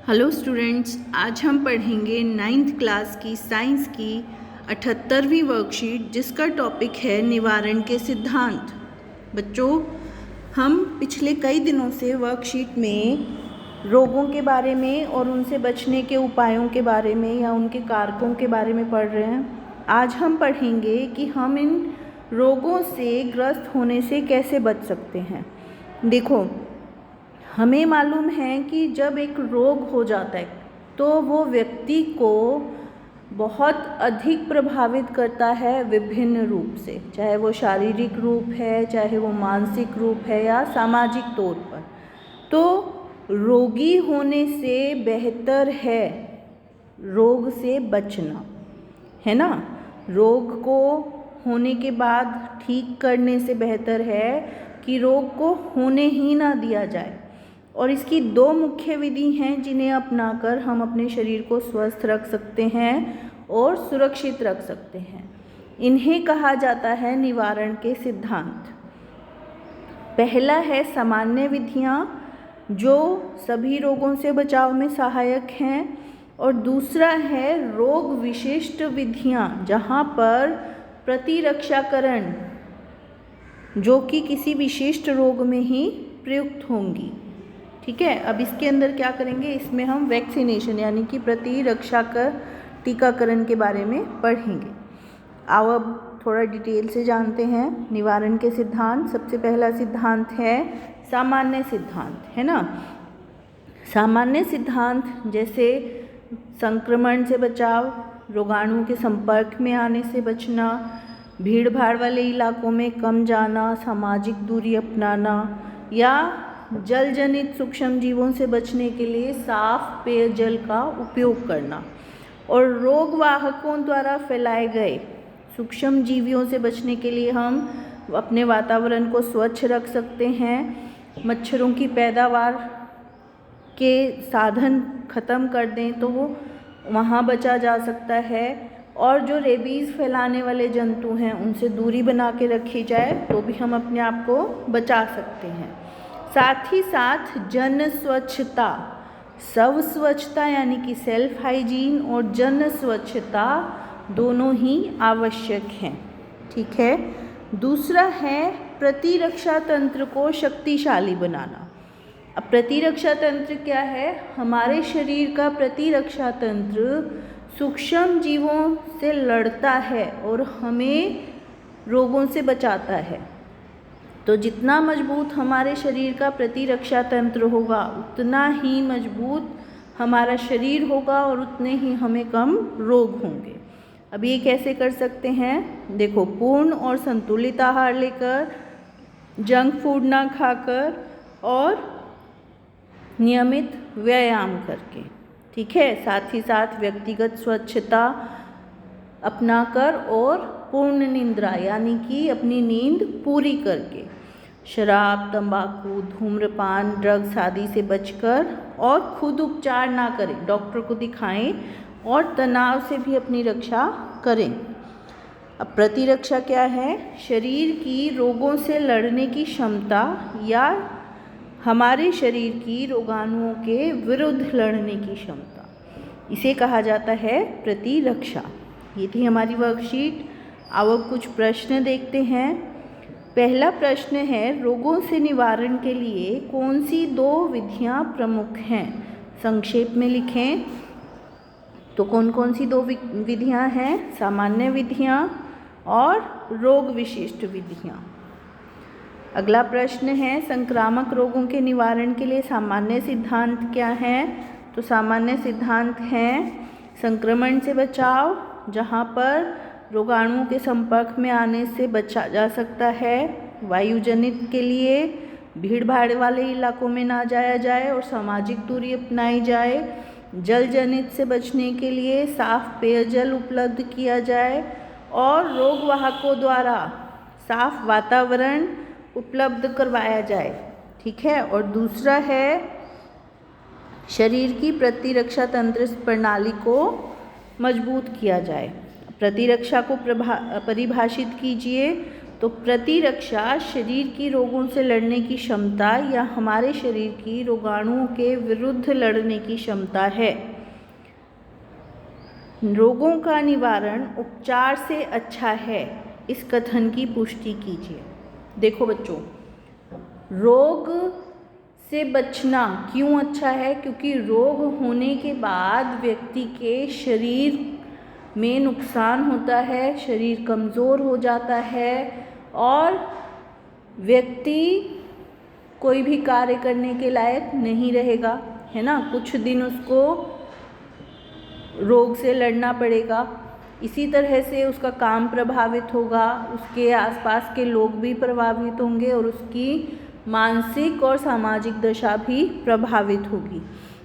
Hello students, आज हम पढ़ेंगे 9th क्लास की साइंस की 78वीं वर्कशीट, जिसका टॉपिक है निवारण के सिद्धांत। बच्चों, हम पिछले कई दिनों से वर्कशीट में रोगों के बारे में और उनसे बचने के उपायों के बारे में या उनके कारकों के बारे में पढ़ रहे हैं। आज हम पढ़ेंगे कि हम इन रोगों से ग्रस्त होने से कैसे बच सकते हैं। देखो, हमें मालूम है कि जब एक रोग हो जाता है तो वो व्यक्ति को बहुत अधिक प्रभावित करता है विभिन्न रूप से, चाहे वो शारीरिक रूप है, चाहे वो मानसिक रूप है या सामाजिक तौर पर। तो रोगी होने से बेहतर है रोग से बचना, है ना। रोग को होने के बाद ठीक करने से बेहतर है कि रोग को होने ही ना दिया जाए। और इसकी दो मुख्य विधि हैं जिन्हें अपनाकर हम अपने शरीर को स्वस्थ रख सकते हैं और सुरक्षित रख सकते हैं। इन्हें कहा जाता है निवारण के सिद्धांत। पहला है सामान्य विधियां, जो सभी रोगों से बचाव में सहायक हैं, और दूसरा है रोग विशिष्ट विधियां, जहां पर प्रतिरक्षाकरण जो कि किसी विशिष्ट रोग में ही प्रयुक्त होंगी। ठीक है, अब इसके अंदर क्या करेंगे, इसमें हम वैक्सीनेशन यानी कि प्रतिरक्षा कर टीकाकरण के बारे में पढ़ेंगे। आओ अब थोड़ा डिटेल से जानते हैं निवारण के सिद्धांत। सबसे पहला सिद्धांत है सामान्य सिद्धांत, है ना। सामान्य सिद्धांत जैसे संक्रमण से बचाव, रोगाणु के संपर्क में आने से बचना, भीड़ भाड़ वाले इलाकों में कम जाना, सामाजिक दूरी अपनाना, या जल जनित सूक्ष्म जीवों से बचने के लिए साफ पेयजल का उपयोग करना, और रोग वाहकों द्वारा फैलाए गए सूक्ष्म जीवियों से बचने के लिए हम अपने वातावरण को स्वच्छ रख सकते हैं। मच्छरों की पैदावार के साधन ख़त्म कर दें तो वो वहाँ बचा जा सकता है, और जो रेबीज़ फैलाने वाले जंतु हैं उनसे दूरी बना के रखी जाए तो भी हम अपने आप को बचा सकते हैं। साथ ही साथ जन स्वच्छता, स्व स्वच्छता यानी कि सेल्फ हाइजीन, और जन स्वच्छता दोनों ही आवश्यक हैं। ठीक है। दूसरा है प्रतिरक्षा तंत्र को शक्तिशाली बनाना। अब प्रतिरक्षा तंत्र क्या है? हमारे शरीर का प्रतिरक्षा तंत्र सूक्ष्म जीवों से लड़ता है और हमें रोगों से बचाता है। तो जितना मजबूत हमारे शरीर का प्रतिरक्षा तंत्र होगा उतना ही मजबूत हमारा शरीर होगा और उतने ही हमें कम रोग होंगे। अब ये कैसे कर सकते हैं? देखो, पूर्ण और संतुलित आहार लेकर, जंक फूड ना खाकर और नियमित व्यायाम करके। ठीक है। साथ ही साथ व्यक्तिगत स्वच्छता अपनाकर और पूर्ण निद्रा यानी कि अपनी नींद पूरी करके, शराब, तंबाकू, धूम्रपान, ड्रग्स आदि से बचकर, और खुद उपचार ना करें, डॉक्टर को दिखाएं, और तनाव से भी अपनी रक्षा करें। अब प्रतिरक्षा क्या है? शरीर की रोगों से लड़ने की क्षमता या हमारे शरीर की रोगाणुओं के विरुद्ध लड़ने की क्षमता, इसे कहा जाता है प्रतिरक्षा। ये थी हमारी वर्कशीट। अब कुछ प्रश्न देखते हैं। पहला प्रश्न है, रोगों से निवारण के लिए कौन सी दो विधियां प्रमुख हैं? संक्षेप में लिखें। तो कौन कौन सी दो विधियां हैं? सामान्य विधियां और रोग विशिष्ट विधियां। अगला प्रश्न है, संक्रामक रोगों के निवारण के लिए सामान्य सिद्धांत क्या है? तो सामान्य सिद्धांत हैं संक्रमण से बचाव, जहाँ पर रोगाणुओं के संपर्क में आने से बचा जा सकता है। वायुजनित के लिए भीड़ भाड़ वाले इलाकों में ना जाया जाए और सामाजिक दूरी अपनाई जाए। जल जनित से बचने के लिए साफ पेयजल उपलब्ध किया जाए और रोग वाहकों द्वारा साफ वातावरण उपलब्ध करवाया जाए। ठीक है। और दूसरा है शरीर की प्रतिरक्षा तंत्र प्रणाली को मजबूत किया जाए। प्रतिरक्षा को परिभाषित कीजिए। तो प्रतिरक्षा शरीर की रोगों से लड़ने की क्षमता या हमारे शरीर की रोगाणुओं के विरुद्ध लड़ने की क्षमता है। रोगों का निवारण उपचार से अच्छा है, इस कथन की पुष्टि कीजिए। देखो बच्चों, रोग से बचना क्यों अच्छा है? क्योंकि रोग होने के बाद व्यक्ति के शरीर में नुकसान होता है, शरीर कमज़ोर हो जाता है और व्यक्ति कोई भी कार्य करने के लायक नहीं रहेगा, है ना। कुछ दिन उसको रोग से लड़ना पड़ेगा, इसी तरह से उसका काम प्रभावित होगा, उसके आसपास के लोग भी प्रभावित होंगे और उसकी मानसिक और सामाजिक दशा भी प्रभावित होगी।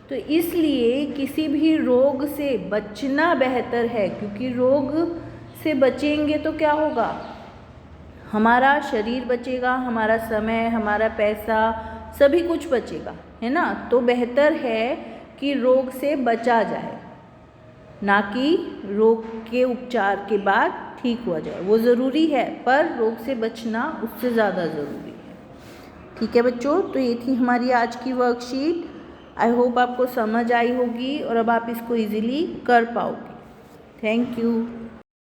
तो इसलिए किसी भी रोग से बचना बेहतर है, क्योंकि रोग से बचेंगे तो क्या होगा, हमारा शरीर बचेगा, हमारा समय, हमारा पैसा, सभी कुछ बचेगा, है ना। तो बेहतर है कि रोग से बचा जाए, ना कि रोग के उपचार के बाद ठीक हो जाए। वो ज़रूरी है, पर रोग से बचना उससे ज़्यादा ज़रूरी है। ठीक है बच्चों, तो ये थी हमारी आज की वर्कशीट। आई होप आपको समझ आई होगी और अब आप इसको इजीली कर पाओगे। Thank you.